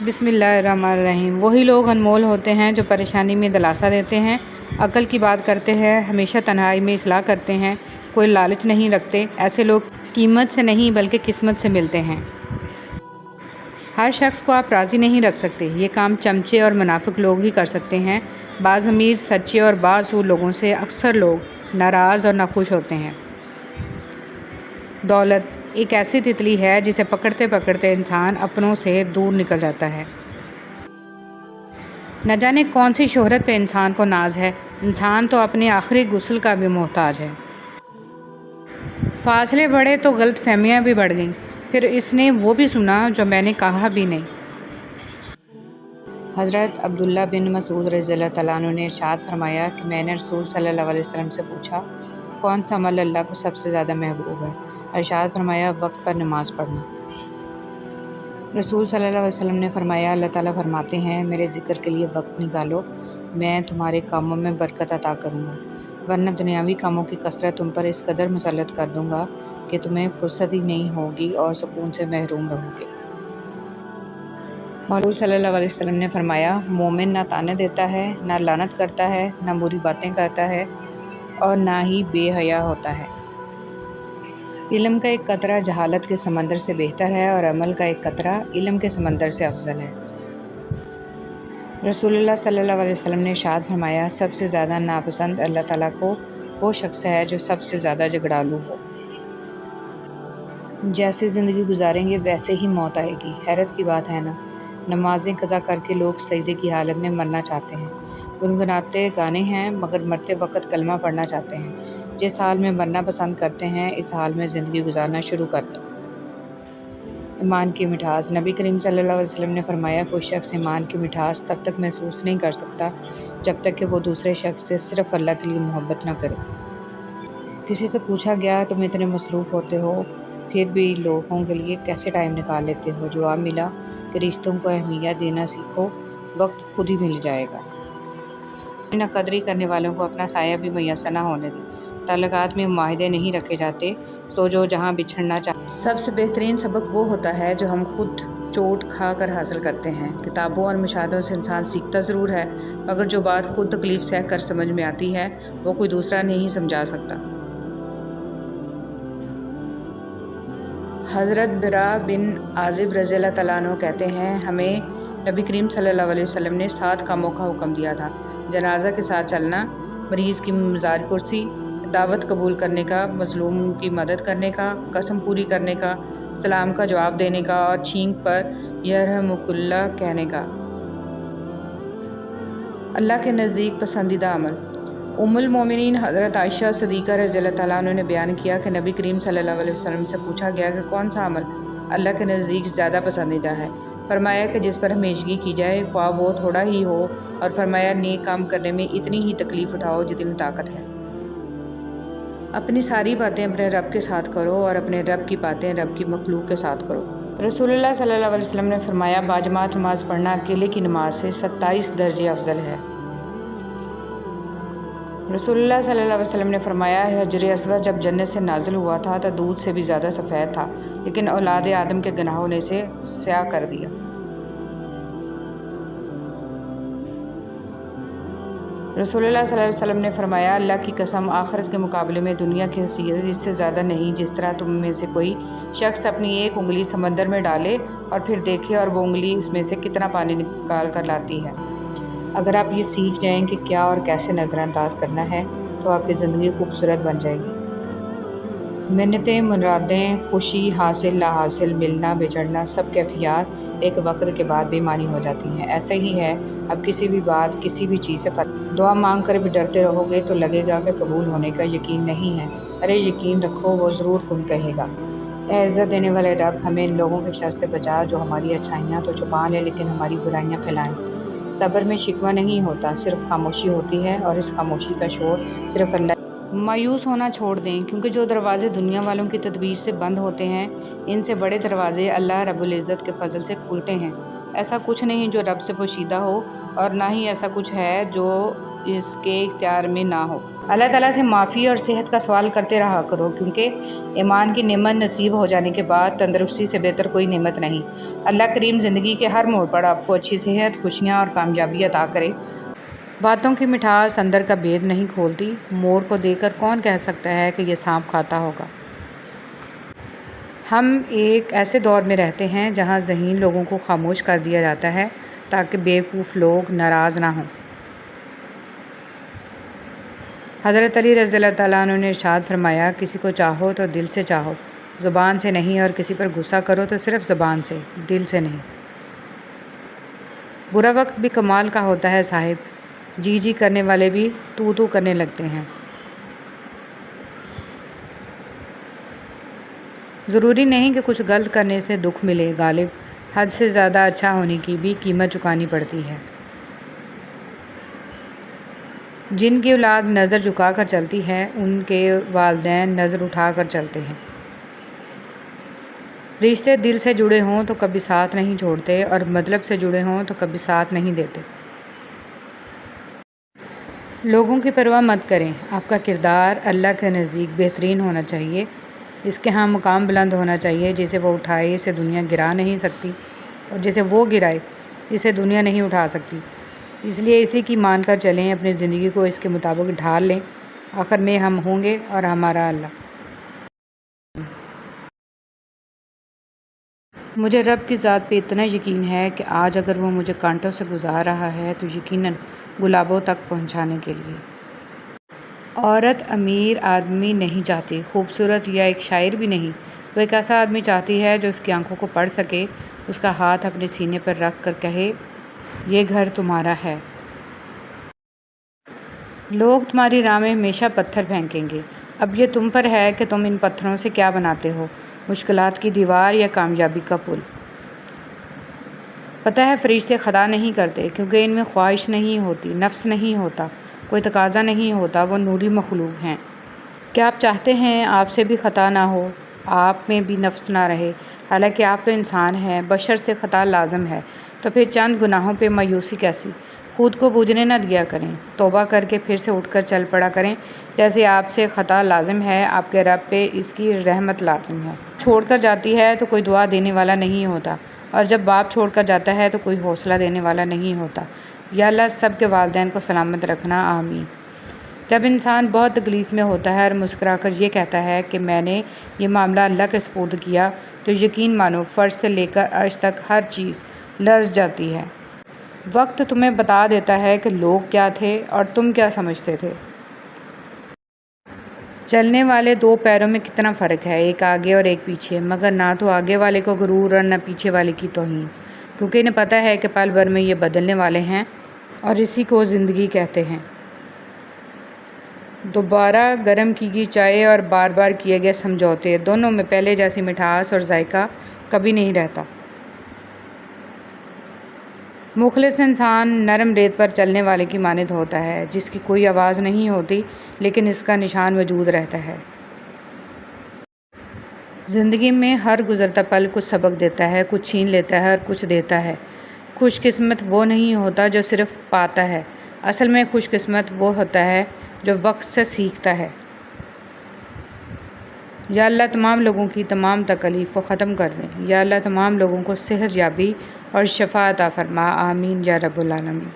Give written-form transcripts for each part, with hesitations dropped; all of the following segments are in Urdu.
بسم اللہ الرحمن الرحیم۔ وہی لوگ انمول ہوتے ہیں جو پریشانی میں دلاسا دیتے ہیں، عقل کی بات کرتے ہیں، ہمیشہ تنہائی میں اصلاح کرتے ہیں، کوئی لالچ نہیں رکھتے۔ ایسے لوگ قیمت سے نہیں بلکہ قسمت سے ملتے ہیں۔ ہر شخص کو آپ راضی نہیں رکھ سکتے، یہ کام چمچے اور منافق لوگ ہی کر سکتے ہیں۔ بعض امیر، سچے اور بااصول لوگوں سے اکثر لوگ ناراض اور ناخوش ہوتے ہیں۔ دولت ایک ایسی تتلی ہے جسے پکڑتے پکڑتے انسان اپنوں سے دور نکل جاتا ہے۔ نہ جانے کون سی شہرت پہ انسان کو ناز ہے، انسان تو اپنے آخری غسل کا بھی محتاج ہے۔ فاصلے بڑھے تو غلط فہمیاں بھی بڑھ گئیں، پھر اس نے وہ بھی سنا جو میں نے کہا بھی نہیں۔ حضرت عبداللہ بن مسعود رضی اللہ تعالیٰ عنہ نے ارشاد فرمایا کہ میں نے رسول صلی اللہ علیہ وسلم سے پوچھا، کون سا عمل اللہ کو سب سے زیادہ محبوب ہے؟ ارشاد فرمایا، وقت پر نماز پڑھنا۔ رسول صلی اللہ علیہ وسلم نے فرمایا، اللہ تعالیٰ فرماتے ہیں، میرے ذکر کے لیے وقت نکالو، میں تمہارے کاموں میں برکت عطا کروں گا، ورنہ دنیاوی کاموں کی کثرت تم پر اس قدر مسلط کر دوں گا کہ تمہیں فرصت ہی نہیں ہوگی اور سکون سے محروم رہو گے۔ رسول صلی اللہ علیہ وسلم نے فرمایا، مومن نہ طعنے دیتا ہے، نہ لعنت کرتا ہے، نہ بری باتیں کرتا ہے اور نہ ہی بے حیا ہوتا ہے۔ علم کا ایک قطرہ جہالت کے سمندر سے بہتر ہے اور عمل کا ایک قطرہ علم کے سمندر سے افضل ہے۔ رسول اللہ صلی اللہ علیہ وسلم نے ارشاد فرمایا، سب سے زیادہ ناپسند اللہ تعالیٰ کو وہ شخص ہے جو سب سے زیادہ جھگڑالو ہو۔ جیسے زندگی گزاریں گے ویسے ہی موت آئے گی۔ حیرت کی بات ہے نا، نمازیں قضا کر کے لوگ سجدے کی حالت میں مرنا چاہتے ہیں، گنگناتے گانے ہیں مگر مرتے وقت کلمہ پڑھنا چاہتے ہیں۔ جس حال میں مرنا پسند کرتے ہیں اس حال میں زندگی گزارنا شروع کر دو۔ ایمان کی مٹھاس۔ نبی کریم صلی اللہ علیہ وسلم نے فرمایا، کوئی شخص ایمان کی مٹھاس تب تک محسوس نہیں کر سکتا جب تک کہ وہ دوسرے شخص سے صرف اللہ کے لیے محبت نہ کرے۔ کسی سے پوچھا گیا، تم اتنے مصروف ہوتے ہو پھر بھی لوگوں کے لیے کیسے ٹائم نکال لیتے ہو؟ جواب ملا کہ رشتوں کو اہمیت دینا سیکھو، وقت خود ہی مل جائے گا۔ نہ قدری کرنے والوں کو اپنا سایہ بھی میسر نہ ہونے دیں۔ تعلقات میں معاہدے نہیں رکھے جاتے، سو جو جہاں بچھڑنا چاہتے۔ سب سے بہترین سبق وہ ہوتا ہے جو ہم خود چوٹ کھا کر حاصل کرتے ہیں۔ کتابوں اور مشاہدوں سے انسان سیکھتا ضرور ہے، مگر جو بات خود تکلیف سہ کر سمجھ میں آتی ہے وہ کوئی دوسرا نہیں سمجھا سکتا۔ حضرت برا بن عازب رضی اللہ تعالیٰ عنہ کہتے ہیں، ہمیں نبی کریم صلی اللہ علیہ وسلم نے 7 کاموں کا حکم دیا تھا: جنازہ کے ساتھ چلنا، مریض کی مزاج پرسی، دعوت قبول کرنے کا، مظلوم کی مدد کرنے کا، قسم پوری کرنے کا، سلام کا جواب دینے کا اور چھینک پر یرحمک اللہ کہنے کا۔ اللہ کے نزدیک پسندیدہ عمل۔ ام المومنین حضرت عائشہ صدیقہ رضی اللہ تعالیٰ عنہ نے بیان کیا کہ نبی کریم صلی اللہ علیہ وسلم سے پوچھا گیا کہ کون سا عمل اللہ کے نزدیک زیادہ پسندیدہ ہے؟ فرمایا کہ جس پر ہمیشگی کی جائے، خواہ وہ تھوڑا ہی ہو، اور فرمایا نیک کام کرنے میں اتنی ہی تکلیف اٹھاؤ جتنی طاقت ہے۔ اپنی ساری باتیں اپنے رب کے ساتھ کرو اور اپنے رب کی باتیں رب کی مخلوق کے ساتھ کرو۔ رسول اللہ صلی اللہ علیہ وسلم نے فرمایا، باجماعت نماز پڑھنا اکیلے کی نماز سے 27 درجے افضل ہے۔ رسول اللہ صلی اللہ علیہ وسلم نے فرمایا، حجر اسود جب جنت سے نازل ہوا تھا تو دودھ سے بھی زیادہ سفید تھا، لیکن اولاد آدم کے گناہوں نے اسے سیاہ کر دیا۔ رسول اللہ صلی اللہ علیہ وسلم نے فرمایا، اللہ کی قسم، آخرت کے مقابلے میں دنیا کی حیثیت اس سے زیادہ نہیں، جس طرح تم میں سے کوئی شخص اپنی ایک انگلی سمندر میں ڈالے اور پھر دیکھے اور وہ انگلی اس میں سے کتنا پانی نکال کر لاتی ہے۔ اگر آپ یہ سیکھ جائیں کہ کیا اور کیسے نظر انداز کرنا ہے تو آپ کی زندگی خوبصورت بن جائے گی۔ منتیں، مرادیں، خوشی، حاصل لا حاصل، ملنا بچھڑنا، سب کیفیات ایک وقت کے بعد بے معنی ہو جاتی ہیں۔ ایسا ہی ہے، اب کسی بھی بات، کسی بھی چیز سے دعا مانگ کر بھی ڈرتے رہو گے تو لگے گا کہ قبول ہونے کا یقین نہیں ہے۔ ارے یقین رکھو، وہ ضرور کن کہے گا۔ اے عزت دینے والے رب، ہمیں ان لوگوں کے شر سے بچا جو ہماری اچھائیاں تو چھپا لیں لیکن ہماری برائیاں پھیلائیں۔ صبر میں شکوہ نہیں ہوتا، صرف خاموشی ہوتی ہے، اور اس خاموشی کا شور صرف اللہ۔ مایوس ہونا چھوڑ دیں، کیونکہ جو دروازے دنیا والوں کی تدبیر سے بند ہوتے ہیں ان سے بڑے دروازے اللہ رب العزت کے فضل سے کھلتے ہیں۔ ایسا کچھ نہیں جو رب سے پوشیدہ ہو، اور نہ ہی ایسا کچھ ہے جو اس کے اختیار میں نہ ہو۔ اللہ تعالیٰ سے معافی اور صحت کا سوال کرتے رہا کرو، کیونکہ ایمان کی نعمت نصیب ہو جانے کے بعد تندرستی سے بہتر کوئی نعمت نہیں۔ اللہ کریم زندگی کے ہر موڑ پر آپ کو اچھی صحت، خوشیاں اور کامیابی عطا کرے۔ باتوں کی مٹھاس اندر کا بھید نہیں کھولتی۔ مور کو دیکھ کر کون کہہ سکتا ہے کہ یہ سانپ کھاتا ہوگا؟ ہم ایک ایسے دور میں رہتے ہیں جہاں ذہین لوگوں کو خاموش کر دیا جاتا ہے تاکہ بیوقوف لوگ ناراض نہ ہوں۔ حضرت علی رضی اللہ تعالیٰ عنہ نے ارشاد فرمایا، کسی کو چاہو تو دل سے چاہو، زبان سے نہیں، اور کسی پر غصہ کرو تو صرف زبان سے، دل سے نہیں۔ برا وقت بھی کمال کا ہوتا ہے صاحب، جی جی کرنے والے بھی تو تو کرنے لگتے ہیں۔ ضروری نہیں کہ کچھ غلط کرنے سے دکھ ملے غالب، حد سے زیادہ اچھا ہونے کی بھی قیمت چکانی پڑتی ہے۔ جن کی اولاد نظر جھکا کر چلتی ہے ان کے والدین نظر اٹھا کر چلتے ہیں۔ رشتے دل سے جڑے ہوں تو کبھی ساتھ نہیں چھوڑتے، اور مطلب سے جڑے ہوں تو کبھی ساتھ نہیں دیتے۔ لوگوں کی پرواہ مت کریں، آپ کا کردار اللہ کے نزدیک بہترین ہونا چاہیے، اس کے ہاں مقام بلند ہونا چاہیے۔ جسے وہ اٹھائے اسے دنیا گرا نہیں سکتی، اور جسے وہ گرائے اسے دنیا نہیں اٹھا سکتی۔ اس لیے اسی کی مان کر چلیں، اپنی زندگی کو اس کے مطابق ڈھال لیں، آخر میں ہم ہوں گے اور ہمارا اللہ۔ مجھے رب کی ذات پہ اتنا یقین ہے کہ آج اگر وہ مجھے کانٹوں سے گزار رہا ہے تو یقیناً گلابوں تک پہنچانے کے لیے۔ عورت امیر آدمی نہیں چاہتی، خوبصورت یا ایک شاعر بھی نہیں، وہ ایک ایسا آدمی چاہتی ہے جو اس کی آنکھوں کو پڑھ سکے، اس کا ہاتھ اپنے سینے پر رکھ کر کہے، یہ گھر تمہارا ہے۔ لوگ تمہاری راہ میں ہمیشہ پتھر پھینکیں گے، اب یہ تم پر ہے کہ تم ان پتھروں سے کیا بناتے ہو، مشکلات کی دیوار یا کامیابی کا پل۔ پتہ ہے فرشتے خطا نہیں کرتے، کیونکہ ان میں خواہش نہیں ہوتی، نفس نہیں ہوتا، کوئی تقاضا نہیں ہوتا، وہ نوری مخلوق ہیں۔ کیا آپ چاہتے ہیں آپ سے بھی خطا نہ ہو، آپ میں بھی نفس نہ رہے؟ حالانکہ آپ تو انسان ہیں، بشر سے خطا لازم ہے، تو پھر چند گناہوں پہ مایوسی کیسی؟ خود کو بوجھنے نہ دیا کریں، توبہ کر کے پھر سے اٹھ کر چل پڑا کریں۔ جیسے آپ سے خطا لازم ہے، آپ کے رب پہ اس کی رحمت لازم ہے۔ چھوڑ کر جاتی ہے تو کوئی دعا دینے والا نہیں ہوتا، اور جب باپ چھوڑ کر جاتا ہے تو کوئی حوصلہ دینے والا نہیں ہوتا۔ یا اللہ سب کے والدین کو سلامت رکھنا، آمین۔ جب انسان بہت تکلیف میں ہوتا ہے اور مسکرا کر یہ کہتا ہے کہ میں نے یہ معاملہ اللہ کے سپرد کیا، تو یقین مانو فرش سے لے کر عرش تک ہر چیز لرز جاتی ہے۔ وقت تمہیں بتا دیتا ہے کہ لوگ کیا تھے اور تم کیا سمجھتے تھے۔ چلنے والے دو پیروں میں کتنا فرق ہے، ایک آگے اور ایک پیچھے، مگر نہ تو آگے والے کو غرور اور نہ پیچھے والے کی توہین، کیونکہ انہیں پتہ ہے کہ پل بھر میں یہ بدلنے والے ہیں، اور اسی کو زندگی کہتے ہیں۔ دوبارہ گرم کی گئی چائے اور بار بار کیے گئے سمجھوتے، دونوں میں پہلے جیسی مٹھاس اور ذائقہ کبھی نہیں رہتا۔ مخلص انسان نرم ریت پر چلنے والے کی مانند ہوتا ہے، جس کی کوئی آواز نہیں ہوتی لیکن اس کا نشان موجود رہتا ہے۔ زندگی میں ہر گزرتا پل کچھ سبق دیتا ہے، کچھ چھین لیتا ہے اور کچھ دیتا ہے۔ خوش قسمت وہ نہیں ہوتا جو صرف پاتا ہے، اصل میں خوش قسمت وہ ہوتا ہے جو وقت سے سیکھتا ہے۔ یا اللہ تمام لوگوں کی تمام تکالیف کو ختم کر دیں، یا اللہ تمام لوگوں کو صحت یابی اور شفا عطا فرما، آمین یا رب العالمین۔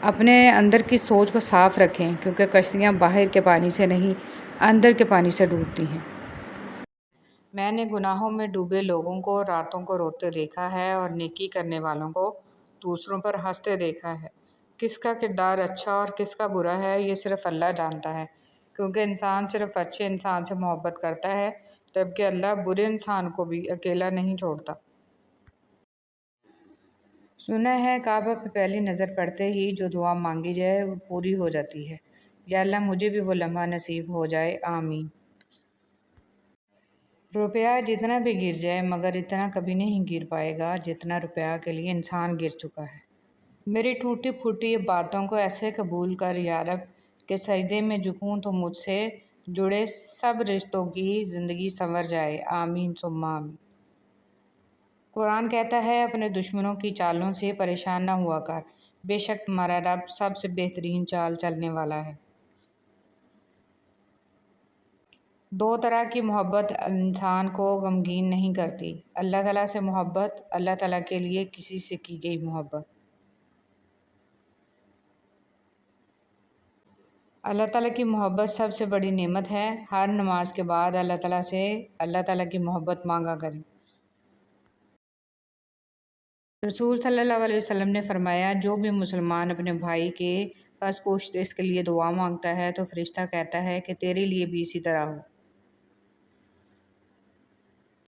اپنے اندر کی سوچ کو صاف رکھیں، کیونکہ کشتیاں باہر کے پانی سے نہیں اندر کے پانی سے ڈوبتی ہیں۔ میں نے گناہوں میں ڈوبے لوگوں کو راتوں کو روتے دیکھا ہے، اور نیکی کرنے والوں کو دوسروں پر ہنستے دیکھا ہے۔ کس کا کردار اچھا اور کس کا برا ہے یہ صرف اللہ جانتا ہے، کیونکہ انسان صرف اچھے انسان سے محبت کرتا ہے، جبکہ اللہ برے انسان کو بھی اکیلا نہیں چھوڑتا۔ سنا ہے کعبہ پہ پہلی نظر پڑتے ہی جو دعا مانگی جائے وہ پوری ہو جاتی ہے۔ یا اللہ مجھے بھی وہ لمحہ نصیب ہو جائے، آمین۔ روپیہ جتنا بھی گر جائے مگر اتنا کبھی نہیں گر پائے گا جتنا روپیہ کے لیے انسان گر چکا ہے۔ میری ٹوٹی پھوٹی باتوں کو ایسے قبول کر یا رب کہ سجدے میں جھکوں تو مجھ سے جڑے سب رشتوں کی زندگی سنور جائے، آمین ثم آمین۔ قرآن کہتا ہے اپنے دشمنوں کی چالوں سے پریشان نہ ہوا کر، بے شک تمہارا رب سب سے بہترین چال چلنے والا ہے۔ دو طرح کی محبت انسان کو غمگین نہیں کرتی: اللہ تعالیٰ سے محبت، اللہ تعالیٰ کے لیے کسی سے کی گئی محبت۔ اللہ تعالیٰ کی محبت سب سے بڑی نعمت ہے۔ ہر نماز کے بعد اللہ تعالیٰ سے اللہ تعالیٰ کی محبت مانگا کریں۔ رسول صلی اللہ علیہ وسلم نے فرمایا، جو بھی مسلمان اپنے بھائی کے پس پشت اس کے لیے دعا مانگتا ہے تو فرشتہ کہتا ہے کہ تیرے لیے بھی اسی طرح ہو۔